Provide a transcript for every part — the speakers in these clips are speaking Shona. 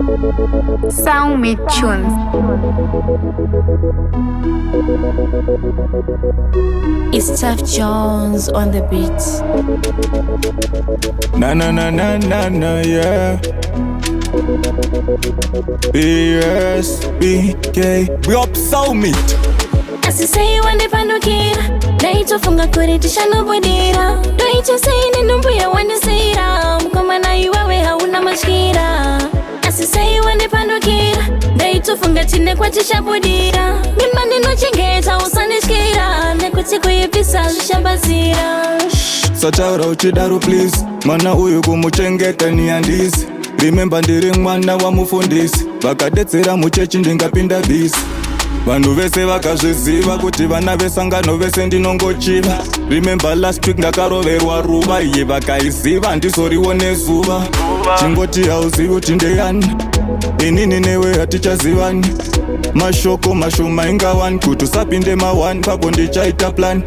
SALMEAT TUNZ. It's TAFJONZ on the beat. Na na na na na na, yeah. BSBK, we up SALMEAT. Asisei wandipandukira ndaitofunga kuri tishanobudira ndoichosei nenumbuya wandisira mukomana iwewe hauna matyira. Asisei wandipandukira ndaitofunga chine kwatichabudira mimba ndinochengeta usandityira nekuti kuipisa zvishambazira. Sataura uchidaro please, mana uyu kumuchengeta ni handisi. Remember ndiri mwana wa mufundisi, vakadetsera muchechi ndingapinda bisi. Vanhu vese vakazviziva kuti vana vesangano vese ndinongochiva. Remember last week ndakaroverwa ruva, iye vakaiziva ndizoriwo nezuva. Chingoti hauzivi kuti ndeyani, inini newe hatichazivani. Mashoko mashoma ingawani, kuti usapinde mawani papo ndichaita plan.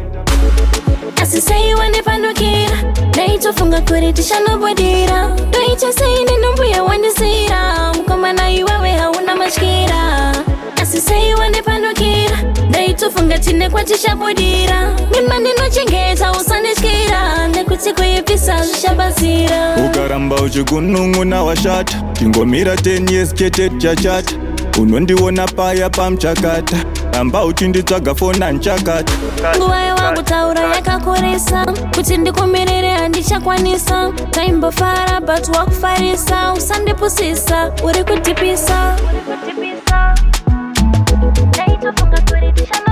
Asisei wandipandukira ndaitofunga kuri tishanobudira ndoichosei nenumbuya wandisira mukomana iwewe hauna matyira. Asisei wandipandukira ndaitofunga chine kwatichabudira mimba ndinochengeta usandityira nekuti kuipisa zvishambazira. Ukaramba uchigunun'una washata, tingomira 10 years chete tichachata. Unondiona paya pamuchakata, ramba uchinditsvaga fona nchakata. Nguva yawakutaura yakakurisa kuti ndikumirire handichakwanisa. Taimbofara but wakufarisa, usandipusisa uri kutipisa. Ndaitofunga kuri tishana